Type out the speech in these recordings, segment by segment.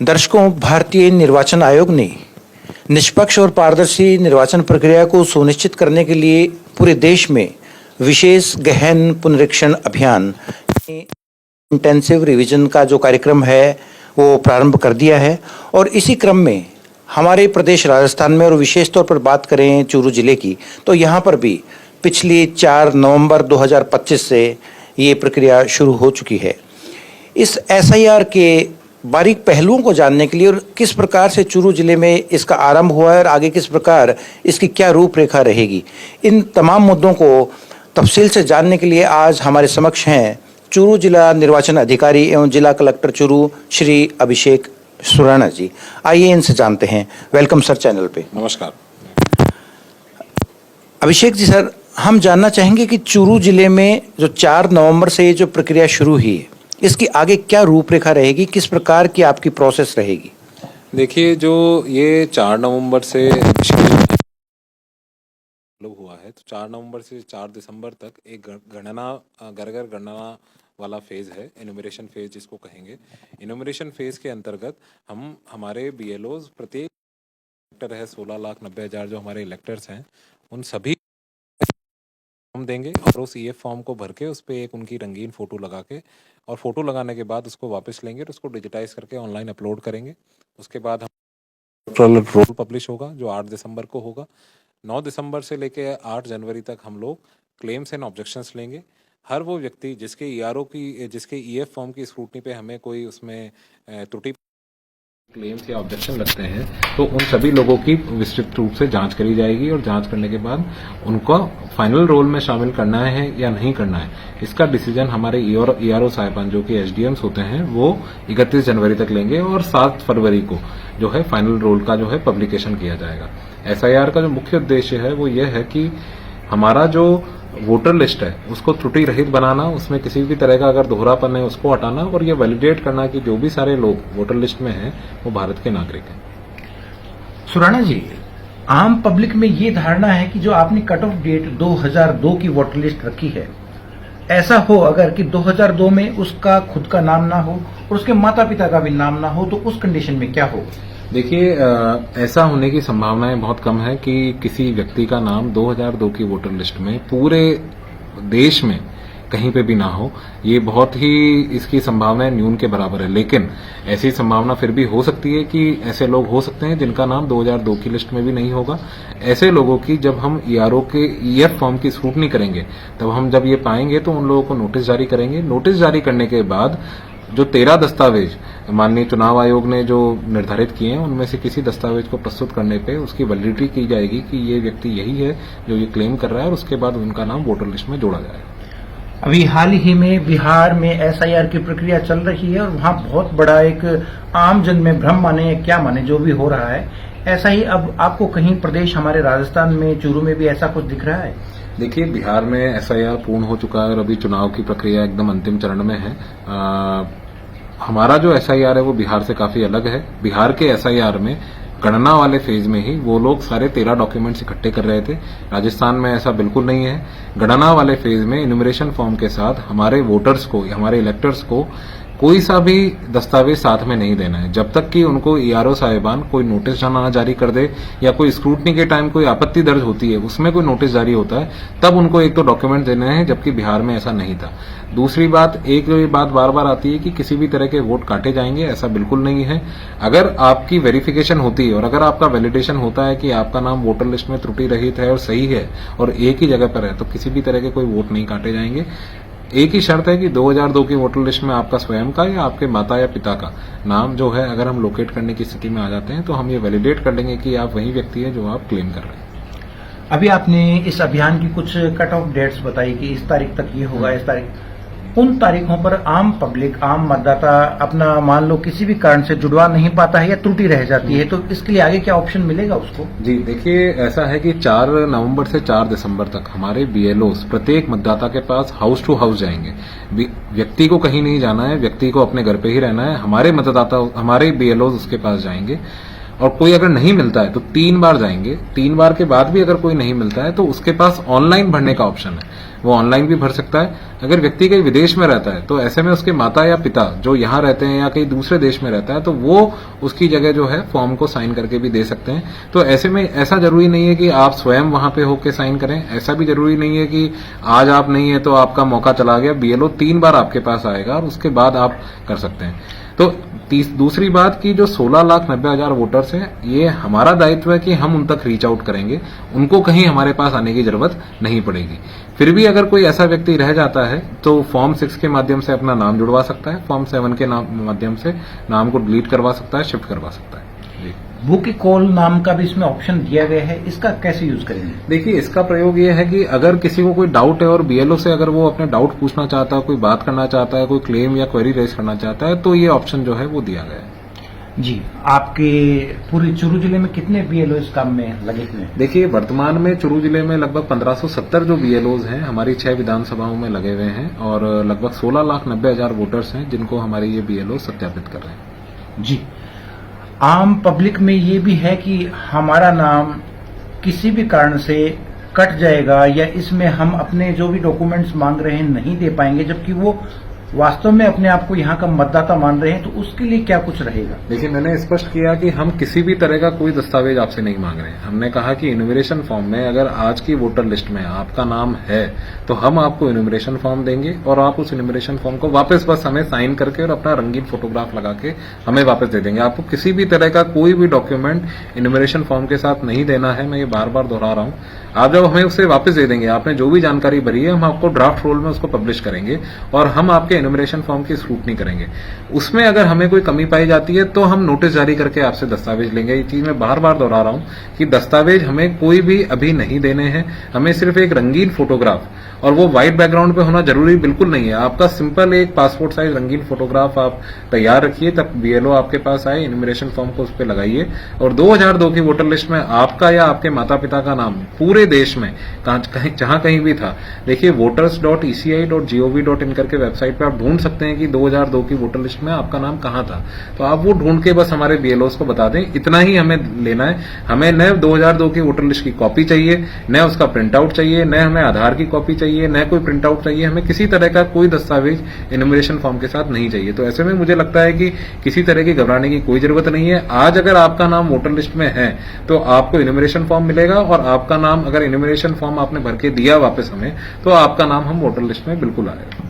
दर्शकों, भारतीय निर्वाचन आयोग ने निष्पक्ष और पारदर्शी निर्वाचन प्रक्रिया को सुनिश्चित करने के लिए पूरे देश में विशेष गहन पुनरीक्षण अभियान इंटेंसिव रिवीजन का जो कार्यक्रम है वो प्रारंभ कर दिया है। और इसी क्रम में हमारे प्रदेश राजस्थान में और विशेष तौर पर बात करें चूरू जिले की, तो यहाँ पर भी पिछली 4 नवंबर 2025 से ये प्रक्रिया शुरू हो चुकी है। इस एसआईआर के बारीक पहलुओं को जानने के लिए और किस प्रकार से चूरू जिले में इसका आरंभ हुआ है और आगे किस प्रकार इसकी क्या रूपरेखा रहेगी, इन तमाम मुद्दों को तफसील से जानने के लिए आज हमारे समक्ष हैं चूरू जिला निर्वाचन अधिकारी एवं जिला कलेक्टर चूरू श्री अभिषेक सुराणा जी। आइए इनसे जानते हैं। वेलकम सर चैनल पे। नमस्कार अभिषेक जी। सर, हम जानना चाहेंगे कि चूरू जिले में जो 4 नवंबर से ये जो प्रक्रिया शुरू हुई है, इसकी आगे क्या रूपरेखा रहेगी, किस प्रकार की आपकी प्रोसेस रहेगी? देखिए, जो ये 4 नवंबर से हुआ है, तो 4 नवंबर से 4 दिसंबर तक एक गणना घर घर गणना वाला फेज है, इन्यूमरेशन फेज जिसको कहेंगे। इन्यूमरेशन फेज के अंतर्गत हम हमारे बीएलओज प्रत्येक इलेक्टर है 16,90,000 जो हमारे इलेक्टर्स हैं, उन सभी फॉर्म देंगे और उस ईएफ फॉर्म को भर के उस पर एक उनकी रंगीन फोटो लगा के और फोटो लगाने के बाद उसको वापस लेंगे और उसको डिजिटाइज करके ऑनलाइन अपलोड करेंगे। उसके बाद हम रोल पब्लिश होगा जो 8 दिसंबर को होगा। 9 दिसंबर से लेके 8 जनवरी तक हम लोग क्लेम्स एंड ऑब्जेक्शंस लेंगे। हर वो व्यक्ति जिसके जिसके ईएफ फॉर्म की स्क्रूटनी पे हमें कोई उसमें त्रुटि क्लेम्स या ऑब्जेक्शन लगते हैं, तो उन सभी लोगों की विस्तृत रूप से जांच करी जाएगी और जांच करने के बाद उनको फाइनल रोल में शामिल करना है या नहीं करना है, इसका डिसीजन हमारे ईआरओ साहिबान जो कि एसडीएम्स होते हैं वो 31 जनवरी तक लेंगे और 7 फरवरी को जो है फाइनल रोल का जो है पब्लिकेशन किया जाएगा। एसआईआर का जो मुख्य उद्देश्य है वो ये है कि हमारा जो वोटर लिस्ट है उसको त्रुटि रहित बनाना, उसमें किसी भी तरह का अगर दोहरापन है उसको हटाना और ये वैलिडेट करना कि जो भी सारे लोग वोटर लिस्ट में हैं वो भारत के नागरिक हैं। सुराणा जी, आम पब्लिक में ये धारणा है कि जो आपने कट ऑफ डेट 2002 की वोटर लिस्ट रखी है, ऐसा हो अगर कि 2002 में उसका खुद का नाम ना हो और उसके माता पिता का भी नाम ना हो, तो उस कंडीशन में क्या हो? देखिए, ऐसा होने की संभावनाएं बहुत कम है कि किसी व्यक्ति का नाम 2002 की वोटर लिस्ट में पूरे देश में कहीं पे भी ना हो। ये बहुत ही इसकी संभावनाएं न्यून के बराबर है, लेकिन ऐसी संभावना फिर भी हो सकती है कि ऐसे लोग हो सकते हैं जिनका नाम 2002 की लिस्ट में भी नहीं होगा। ऐसे लोगों की जब हम ईआरओ के ईएफ फॉर्म की स्क्रूटनी करेंगे, तब हम जब ये पाएंगे तो उन लोगों को नोटिस जारी करेंगे। नोटिस जारी करने के बाद जो 13 दस्तावेज माननीय चुनाव आयोग ने जो निर्धारित किए हैं, उनमें से किसी दस्तावेज को प्रस्तुत करने पे उसकी वैलिडिटी की जाएगी कि ये व्यक्ति यही है जो ये क्लेम कर रहा है और उसके बाद उनका नाम वोटर लिस्ट में जोड़ा जाएगा। अभी हाल ही में बिहार में एसआईआर की प्रक्रिया चल रही है और वहां बहुत बड़ा एक आम जन में भ्रम माने या क्या माने जो भी हो रहा है, ऐसा ही अब आपको कहीं प्रदेश हमारे राजस्थान में चूरू में भी ऐसा कुछ दिख रहा है? देखिए, बिहार में एसआईआर पूर्ण हो चुका है और अभी चुनाव की प्रक्रिया एकदम अंतिम चरण में है। हमारा जो एसआईआर है वो बिहार से काफी अलग है। बिहार के एसआईआर में गणना वाले फेज में ही वो लोग सारे 13 डॉक्यूमेंट्स इकट्ठे कर रहे थे। राजस्थान में ऐसा बिल्कुल नहीं है। गणना वाले फेज में इन्यूमरेशन फॉर्म के साथ हमारे वोटर्स को, हमारे इलेक्टर्स को कोई सा भी दस्तावेज साथ में नहीं देना है जब तक कि उनको ईआरओ साहिबान कोई नोटिस ना जारी कर दे या कोई स्क्रूटनी के टाइम कोई आपत्ति दर्ज होती है उसमें कोई नोटिस जारी होता है, तब उनको एक तो डॉक्यूमेंट देने हैं, जबकि बिहार में ऐसा नहीं था। दूसरी बात, एक जो ये बात बार बार आती है कि किसी भी तरह के वोट काटे जाएंगे, ऐसा बिल्कुल नहीं है। अगर आपकी वेरिफिकेशन होती है और अगर आपका वैलिडेशन होता है कि आपका नाम वोटर लिस्ट में त्रुटि रहित है और सही है और एक ही जगह पर है, तो किसी भी तरह के कोई वोट नहीं काटे जाएंगे। एक ही शर्त है कि 2002 की वोटर लिस्ट में आपका स्वयं का या आपके माता या पिता का नाम जो है अगर हम लोकेट करने की स्थिति में आ जाते हैं तो हम ये वैलिडेट कर लेंगे कि आप वही व्यक्ति है जो आप क्लेम कर रहे हैं। अभी आपने इस अभियान की कुछ कट ऑफ डेट्स बताई कि इस तारीख तक ये होगा, इस तारीख, उन तारीखों पर आम पब्लिक, आम मतदाता अपना मान लो किसी भी कारण से जुड़वा नहीं पाता है या त्रुटि रह जाती है, तो इसके लिए आगे क्या ऑप्शन मिलेगा उसको? जी देखिए, ऐसा है कि 4 नवंबर से 4 दिसंबर तक हमारे बीएलओस प्रत्येक मतदाता के पास हाउस टू हाउस जाएंगे। व्यक्ति को कहीं नहीं जाना है, व्यक्ति को अपने घर पे ही रहना है। हमारे मतदाता, हमारे बीएलओस उसके पास जाएंगे और कोई अगर नहीं मिलता है तो 3 बार जाएंगे, 3 बार के बाद भी अगर कोई नहीं मिलता है तो उसके पास ऑनलाइन भरने का ऑप्शन है, वो ऑनलाइन भी भर सकता है। अगर व्यक्ति कहीं विदेश में रहता है तो ऐसे में उसके माता या पिता जो यहाँ रहते हैं या कहीं दूसरे देश में रहता है तो वो उसकी जगह जो है फॉर्म को साइन करके भी दे सकते हैं। तो ऐसे में ऐसा जरूरी नहीं है कि आप स्वयं वहां पे होके साइन करें, ऐसा भी जरूरी नहीं है कि आज आप नहीं है तो आपका मौका चला गया। बीएलओ 3 बार आपके पास आएगा और उसके बाद आप कर सकते हैं। तो दूसरी बात की जो 16,90,000 वोटर्स हैं, ये हमारा दायित्व है कि हम उन तक रीच आउट करेंगे, उनको कहीं हमारे पास आने की जरूरत नहीं पड़ेगी। फिर भी अगर कोई ऐसा व्यक्ति रह जाता है तो फॉर्म 6 के माध्यम से अपना नाम जुड़वा सकता है, फॉर्म 7 के माध्यम से नाम को डिलीट करवा सकता है, शिफ्ट करवा सकता है। जी। बुक कॉल नाम का भी इसमें ऑप्शन दिया गया है, इसका कैसे यूज करेंगे? देखिए, इसका प्रयोग ये है कि अगर किसी को कोई डाउट है और बीएलओ से अगर वो अपने डाउट पूछना चाहता है, कोई बात करना चाहता है, कोई क्लेम या क्वेरी रेज करना चाहता है, तो ये ऑप्शन जो है वो दिया गया है। जी, आपके पूरे चूरू जिले में कितने बीएलओ इस काम में लगे हुए हैं? देखिए, वर्तमान में चूरू जिले में लगभग 1570 जो बीएलओज हैं हमारी 6 विधानसभाओं में लगे हुए हैं और लगभग 16,90,000 वोटर्स हैं जिनको हमारे ये बीएलओ सत्यापित कर रहे हैं। जी, आम पब्लिक में ये भी है कि हमारा नाम किसी भी कारण से कट जाएगा या इसमें हम अपने जो भी डॉक्यूमेंट्स मांग रहे हैं नहीं दे पाएंगे, जबकि वो वास्तव में अपने आप को यहाँ का मतदाता मान रहे हैं, तो उसके लिए क्या कुछ रहेगा? देखिए, मैंने स्पष्ट किया कि हम किसी भी तरह का कोई दस्तावेज आपसे नहीं मांग रहे हैं। हमने कहा कि इन्यूमरेशन फॉर्म में अगर आज की वोटर लिस्ट में आपका नाम है तो हम आपको इन्यूमरेशन फॉर्म देंगे और आप उस इन्यूमरेशन फॉर्म को वापस बस हमें साइन करके और अपना रंगीन फोटोग्राफ लगा के हमें वापस दे देंगे। आपको किसी भी तरह का कोई भी डॉक्यूमेंट इन्यूमरेशन फॉर्म के साथ नहीं देना है, मैं ये बार बार दोहरा रहा हूं। आप जब हमें उसे वापस दे देंगे, आपने जो भी जानकारी भरी है, हम आपको ड्राफ्ट रोल में उसको पब्लिश करेंगे और हम आपके इन्यूमरेशन फॉर्म की स्क्रूटनी करेंगे। उसमें अगर हमें कोई कमी पाई जाती है तो हम नोटिस जारी करके आपसे दस्तावेज लेंगे। ये चीज मैं बार बार दोहरा रहा हूं कि दस्तावेज हमें कोई भी अभी नहीं देने हैं, हमें सिर्फ एक रंगीन फोटोग्राफ, और वो व्हाइट बैकग्राउंड पे होना जरूरी बिल्कुल नहीं है। आपका सिंपल एक पासपोर्ट साइज रंगीन फोटोग्राफ आप तैयार रखिए, तब बीएलओ आपके पास आए, इन्यूमरेशन फॉर्म को उस पर लगाइए और 2002 की वोटर लिस्ट में आपका या आपके माता पिता का नाम पूरे देश में जहां कहीं भी था, देखिए voters.eci.gov.in करके वेबसाइट पे आप ढूंढ सकते हैं कि 2002 की वोटर लिस्ट में आपका नाम कहां था। तो आप वो ढूंढ के बस हमारे बीएलओस को बता दें, इतना ही हमें लेना है। हमें न 2002 की वोटर लिस्ट की कॉपी चाहिए, न उसका प्रिंट आउट चाहिए, न हमें आधार की कॉपी चाहिए, न कोई प्रिंट आउट चाहिए। हमें किसी तरह का कोई दस्तावेज इन्यूमरेशन फॉर्म के साथ नहीं चाहिए। तो ऐसे में मुझे लगता है कि किसी तरह की घबराने की कोई जरूरत नहीं है। आज अगर आपका नाम वोटर लिस्ट में है तो आपको इन्यूमरेशन फॉर्म मिलेगा और आपका नाम, अगर इन्यूमरेशन फॉर्म आपने भर के दिया वापस हमें, तो आपका नाम हम वोटर लिस्ट में बिल्कुल आएगा।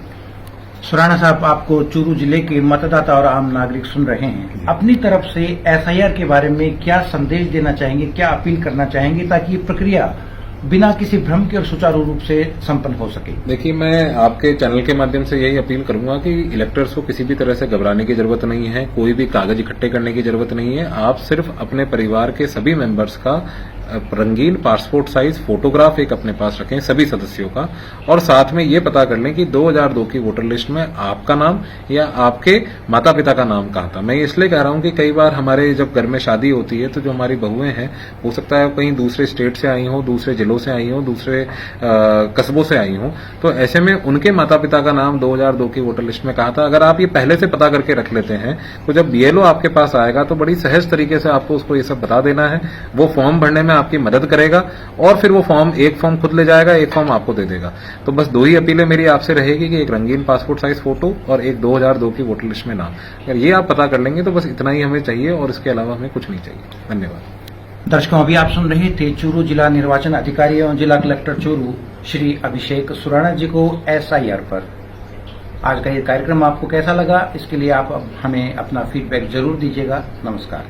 सुराना साहब, आपको चूरू जिले के मतदाता और आम नागरिक सुन रहे हैं, अपनी तरफ से एसआईआर के बारे में क्या संदेश देना चाहेंगे, क्या अपील करना चाहेंगे ताकि ये प्रक्रिया बिना किसी भ्रम के और सुचारू रूप से संपन्न हो सके? देखिए, मैं आपके चैनल के माध्यम से यही अपील करूंगा कि इलेक्टर्स को किसी भी तरह से घबराने की जरूरत नहीं है, कोई भी कागज इकट्ठे करने की जरूरत नहीं है। आप सिर्फ अपने परिवार के सभी मेंबर्स का रंगीन पासपोर्ट साइज फोटोग्राफ एक अपने पास रखें, सभी सदस्यों का, और साथ में ये पता कर लें कि 2002 की वोटर लिस्ट में आपका नाम या आपके माता पिता का नाम कहाँ था। मैं इसलिए कह रहा हूं कि कई बार हमारे जब घर में शादी होती है तो जो हमारी बहुएं हैं, हो सकता है कहीं दूसरे स्टेट से आई हो, दूसरे जिलों से आई हो, दूसरे कस्बों से आई हो, तो ऐसे में उनके माता पिता का नाम 2002 की वोटर लिस्ट में कहा था। अगर आप ये पहले से पता करके रख लेते हैं तो जब बीएलओ आपके पास आएगा तो बड़ी सहज तरीके से आपको उसको ये सब बता देना है। वो फॉर्म भरने में आपकी मदद करेगा और फिर वो एक फॉर्म खुद ले जाएगा, एक फॉर्म आपको दे देगा। तो बस 2 ही अपीलें मेरी आपसे रहेगी कि एक रंगीन पासपोर्ट साइज फोटो और एक 2002 की वोटर लिस्ट में नाम। अगर ये आप पता कर लेंगे तो बस इतना ही हमें चाहिए और इसके अलावा हमें कुछ नहीं चाहिए। धन्यवाद। दर्शकों, अभी आप सुन रहे थे चूरू जिला निर्वाचन अधिकारी एवं जिला कलेक्टर चूरू श्री अभिषेक सुराणा जी को एसआईआर पर। आज का ये कार्यक्रम आपको कैसा लगा, इसके लिए आप हमें अपना फीडबैक जरूर दीजिएगा। नमस्कार।